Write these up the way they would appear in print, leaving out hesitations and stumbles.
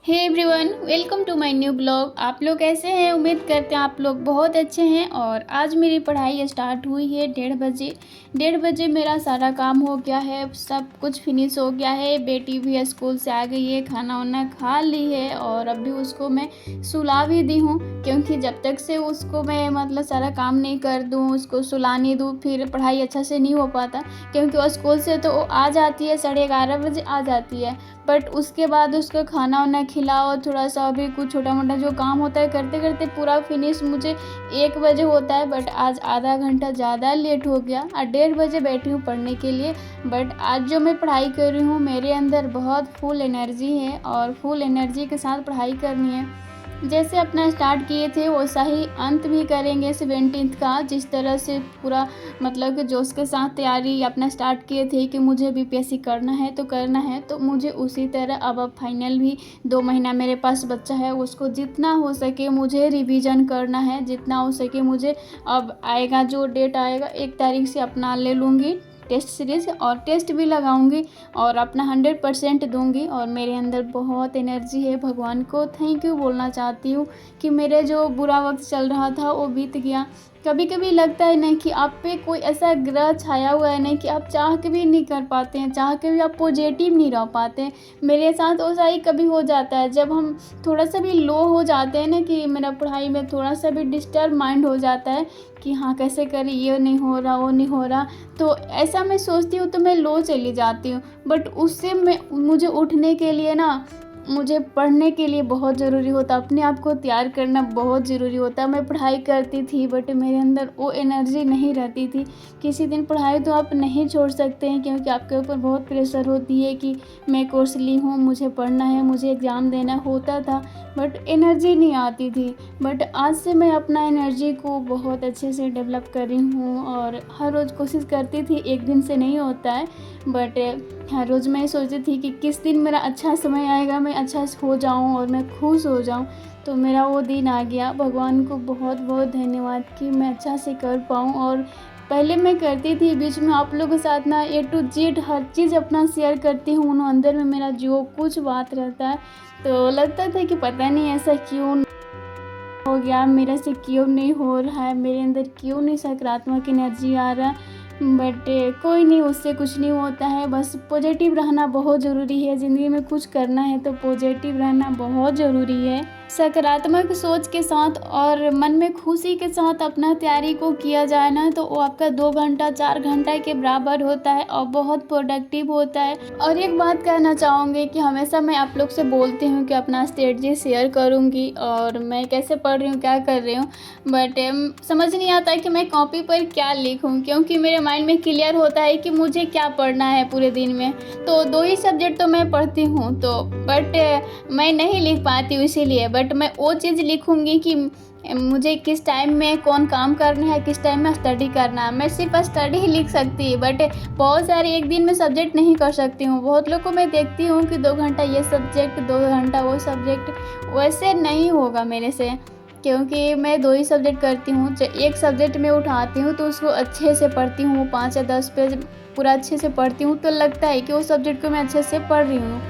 Hey everyone, welcome to my new blog. आप लोग कैसे हैं? उम्मीद करते हैं आप लोग बहुत अच्छे हैं। और आज मेरी पढ़ाई स्टार्ट हुई है 1:30 बजे। 1:30 मेरा सारा काम हो गया है, सब कुछ फिनिश हो गया है। बेटी भी स्कूल से आ गई है, खाना वाना खा ली है और अभी उसको मैं सुला भी दी हूँ, क्योंकि जब तक से उसको मैं सारा काम नहीं कर दूँ, उसको सुला नहीं दूँ, फिर पढ़ाई अच्छा से नहीं हो पाता। क्योंकि वो स्कूल से तो आ जाती है, 11:30 बजे आ जाती है, बट उसके बाद उसको खाना वाना खिलाओ, थोड़ा सा भी कुछ छोटा मोटा जो काम होता है करते करते पूरा फिनिश मुझे 1 बजे होता है। बट आज आधा घंटा ज़्यादा लेट हो गया। 1:30 बजे बैठी हूँ पढ़ने के लिए, बट आज जो मैं पढ़ाई कर रही हूँ मेरे अंदर बहुत फुल एनर्जी है और फुल एनर्जी के साथ पढ़ाई करनी है। जैसे अपना स्टार्ट किए थे वैसा ही अंत भी करेंगे 17th का। जिस तरह से पूरा कि जोश के साथ तैयारी अपना स्टार्ट किए थे कि मुझे बीपीएससी करना है तो करना है, तो मुझे उसी तरह अब फाइनल भी 2 महीना मेरे पास बच्चा है, उसको जितना हो सके मुझे रिवीजन करना है, जितना हो सके मुझे। अब आएगा जो डेट आएगा 1 तारीख से अपना ले लूँगी टेस्ट सीरीज़ और टेस्ट भी लगाऊंगी और अपना 100% दूंगी। और मेरे अंदर बहुत एनर्जी है। भगवान को थैंक यू बोलना चाहती हूँ कि मेरे जो बुरा वक्त चल रहा था वो बीत गया। कभी कभी लगता है नहीं कि आप पे कोई ऐसा ग्रह छाया हुआ है, नहीं कि आप चाह के भी नहीं कर पाते हैं, चाह के भी आप पॉजिटिव नहीं रह पाते हैं। मेरे साथ वैसा ही कभी हो जाता है, जब हम थोड़ा सा भी लो हो जाते हैं ना, कि मेरा पढ़ाई में थोड़ा सा भी डिस्टर्ब माइंड हो जाता है कि हाँ कैसे करें, ये नहीं हो रहा वो नहीं हो रहा, तो ऐसा मैं सोचती हूँ तो मैं लो चली जाती हूँ। बट उससे मुझे उठने के लिए ना, मुझे पढ़ने के लिए बहुत ज़रूरी होता, अपने आप को तैयार करना बहुत ज़रूरी होता। मैं पढ़ाई करती थी बट मेरे अंदर वो एनर्जी नहीं रहती थी। किसी दिन पढ़ाई तो आप नहीं छोड़ सकते हैं, क्योंकि आपके ऊपर बहुत प्रेशर होती है कि मैं कोर्स ली हूँ, मुझे पढ़ना है, मुझे एग्ज़ाम देना होता था, बट एनर्जी नहीं आती थी। बट आज से मैं अपना एनर्जी को बहुत अच्छे से डेवलप कर रही हूँ और हर रोज़ कोशिश करती थी, एक दिन से नहीं होता है, बट हर रोज़ मैं सोचती थी कि किस दिन मेरा अच्छा समय आएगा, मैं अच्छा हो जाऊं और मैं खुश हो जाऊं। तो मेरा वो दिन आ गया। भगवान को बहुत बहुत धन्यवाद कि मैं अच्छा से कर पाऊं। और पहले मैं करती थी, बीच में आप लोगों के साथ ना A to Z हर चीज़ अपना शेयर करती हूँ, उन अंदर में मेरा जो कुछ बात रहता है, तो लगता था कि पता नहीं ऐसा क्यों हो गया, मेरे से क्यों नहीं हो रहा है, मेरे अंदर क्यों नहीं सकारात्मक एनर्जी आ रहा। बट कोई नहीं, उससे कुछ नहीं होता है। बस पॉजिटिव रहना बहुत ज़रूरी है। ज़िंदगी में कुछ करना है तो पॉजिटिव रहना बहुत ज़रूरी है। सकारात्मक सोच के साथ और मन में खुशी के साथ अपना तैयारी को किया जाए ना, तो वो आपका 2 घंटा 4 घंटा के बराबर होता है और बहुत प्रोडक्टिव होता है। और एक बात कहना चाहूँगी कि हमेशा मैं आप लोग से बोलती हूँ कि अपना स्ट्रेटजी शेयर करूँगी और मैं कैसे पढ़ रही हूँ, क्या कर रही हूँ, बट समझ नहीं आता कि मैं कॉपी पर क्या लिखूँ, क्योंकि मेरे माइंड में क्लियर होता है कि मुझे क्या पढ़ना है पूरे दिन में। तो 2 ही सब्जेक्ट तो मैं पढ़ती हूँ, तो बट मैं नहीं लिख पाती हूँ, इसीलिए बट मैं वो चीज़ लिखूँगी कि मुझे किस टाइम में कौन काम करना है, किस टाइम में स्टडी करना है। मैं सिर्फ स्टडी ही लिख सकती हूँ, बट बहुत सारे एक दिन में सब्जेक्ट नहीं कर सकती हूँ। बहुत लोग को मैं देखती हूँ कि 2 घंटा ये सब्जेक्ट, 2 घंटा वो सब्जेक्ट, वैसे नहीं होगा मेरे से, क्योंकि मैं 2 ही सब्जेक्ट करती हूँ। एक सब्जेक्ट में उठाती हूँ तो उसको अच्छे से पढ़ती हूँ, 5 या 10 पेज पूरा अच्छे से पढ़ती हूँ, तो लगता है कि उस सब्जेक्ट को मैं अच्छे से पढ़ रही हूँ।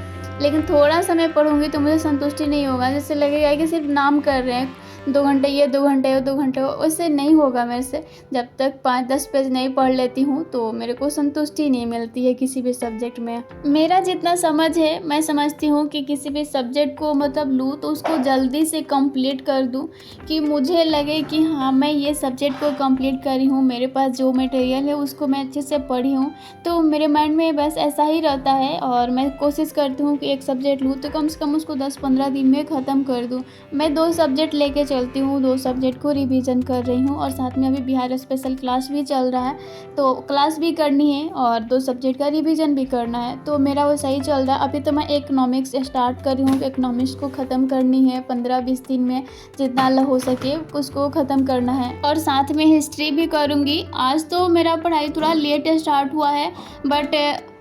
लेकिन थोड़ा समय पढ़ूंगी तो मुझे संतुष्टि नहीं होगा, जैसे लगेगा कि सिर्फ नाम कर रहे हैं, 2 घंटे ये 2 घंटे वो 2 घंटे वो, वैसे नहीं होगा मेरे से। जब तक 5-10 पेज नहीं पढ़ लेती हूँ तो मेरे को संतुष्टि नहीं मिलती है किसी भी सब्जेक्ट में। मेरा जितना समझ है, मैं समझती हूँ कि किसी भी सब्जेक्ट को लूँ तो उसको जल्दी से कंप्लीट कर दूँ, कि मुझे लगे कि हाँ मैं ये सब्जेक्ट को कंप्लीट करी हूँ, मेरे पास जो मटेरियल है उसको मैं अच्छे से पढ़ी हूँ। तो मेरे माइंड में बस ऐसा ही रहता है और मैं कोशिश करती हूँ कि एक सब्जेक्ट लूँ तो कम से कम उसको 10-15 दिन में ख़त्म कर दूँ। मैं 2 सब्जेक्ट लेके चलती हूँ, 2 सब्जेक्ट को रिवीजन कर रही हूँ और साथ में अभी बिहार स्पेशल क्लास भी चल रहा है, तो क्लास भी करनी है और 2 सब्जेक्ट का रिवीजन भी करना है। तो मेरा वो सही चल रहा है। अभी तो मैं इकोनॉमिक्स स्टार्ट कर रही हूँ, इकोनॉमिक्स को ख़त्म करनी है 15-20 दिन में, जितना हो सके उसको ख़त्म करना है। और साथ में हिस्ट्री भी करूँगी। आज तो मेरा पढ़ाई थोड़ा लेट स्टार्ट हुआ है, बट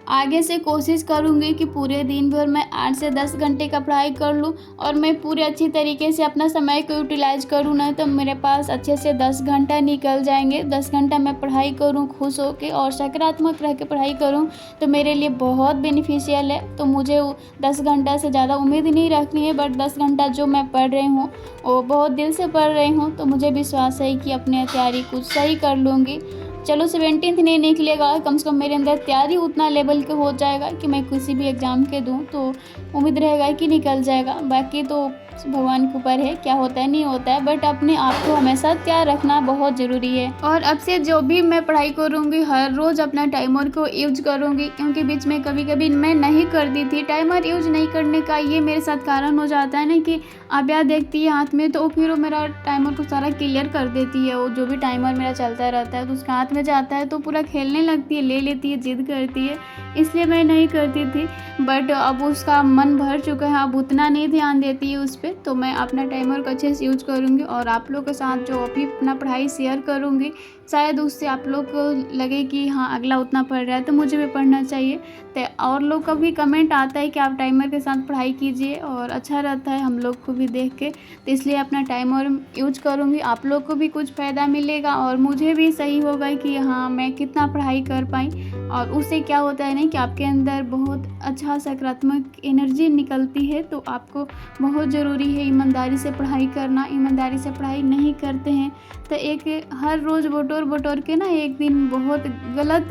आगे से कोशिश करूँगी कि पूरे दिन भर मैं 8 से 10 घंटे का पढ़ाई कर लूँ और मैं पूरे अच्छी तरीके से अपना समय को यूटिलाइज़ करूँ, नहीं तो मेरे पास अच्छे से 10 घंटा निकल जाएंगे। 10 घंटा मैं पढ़ाई करूँ खुश होकर और सकारात्मक रह के पढ़ाई करूँ तो मेरे लिए बहुत बेनिफिशियल है। तो मुझे 10 घंटा से ज़्यादा उम्मीद नहीं रखनी है, बट 10 घंटा जो मैं पढ़ रही हूँ वो बहुत दिल से पढ़ रही हूँ, तो मुझे विश्वास है कि अपने तैयारी कुछ सही कर लूँगी। चलो 17th नहीं निकलेगा, कम से कम मेरे अंदर तैयारी उतना लेवल का हो जाएगा कि मैं किसी भी एग्ज़ाम के दूँ तो उम्मीद रहेगा कि निकल जाएगा। बाकी तो भगवान के ऊपर है, क्या होता है नहीं होता है, बट अपने आप को हमेशा तैयार रखना बहुत ज़रूरी है। और अब से जो भी मैं पढ़ाई करूँगी हर रोज़ अपना टाइमर को यूज करूँगी, क्योंकि बीच में कभी कभी मैं नहीं करती थी। टाइमर यूज नहीं करने का ये मेरे साथ कारण हो जाता है ना कि आप याद देखती है हाथ में, तो फिर वो मेरा टाइमर को सारा क्लियर कर देती है। वो जो भी टाइमर मेरा चलता रहता है तो उसका हाथ में जाता है तो पूरा खेलने लगती है, ले लेती है, जिद करती है, इसलिए मैं नहीं करती थी। बट अब उसका मन भर चुका है, अब उतना नहीं ध्यान देती है उस पर। तो मैं अपना टाइमर को अच्छे से यूज करूँगी और आप लोग के साथ जो अभी अपना पढ़ाई शेयर करूँगी, शायद उससे आप लोग को लगे कि हाँ अगला उतना पढ़ रहा है तो मुझे भी पढ़ना चाहिए। तो और लोग का भी कमेंट आता है कि आप टाइमर के साथ पढ़ाई कीजिए और अच्छा रहता है हम लोग को भी देख के, तो इसलिए अपना टाइमर यूज करूँगी। आप लोग को भी कुछ फ़ायदा मिलेगा और मुझे भी सही होगा कि हाँ मैं कितना पढ़ाई कर पाई। और उससे क्या होता है ना कि आपके अंदर बहुत अच्छा सकारात्मक एनर्जी निकलती है। तो आपको बहुत ज़रूरी है ईमानदारी से पढ़ाई करना। ईमानदारी से पढ़ाई नहीं करते हैं तो एक हर रोज़ बटोर के ना एक दिन बहुत गलत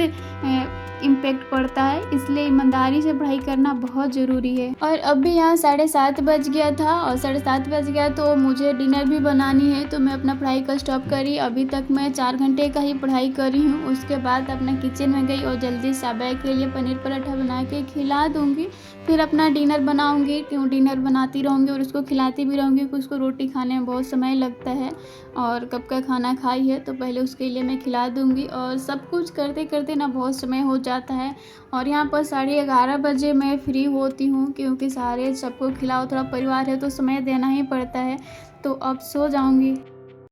इम्पैक्ट पड़ता है, इसलिए ईमानदारी से पढ़ाई करना बहुत ज़रूरी है। और अभी यहाँ 7:30 बज गया था और 7:30 बज गया तो मुझे डिनर भी बनानी है, तो मैं अपना पढ़ाई का स्टॉप करी। अभी तक मैं 4 घंटे का ही पढ़ाई करी हूँ। उसके बाद अपना किचन में गई और जल्दी से अभय के लिए पनीर पराठा बना के खिला दूँगी। फिर अपना डिनर बनाऊँगी, क्यों डिनर बनाती रहूँगी और उसको खिलाती भी रहूँगी, क्योंकि उसको रोटी खाने में बहुत समय लगता है और कब का खाना खाई है तो पहले उसके लिए मैं खिला दूँगी। और सब कुछ करते करते ना बहुत समय हो जाता है और यहाँ पर 11:30 बजे मैं फ्री होती हूँ, क्योंकि सारे सबको खिलाओ, थोड़ा परिवार है तो समय देना ही पड़ता है। तो अब सो जाऊँगी।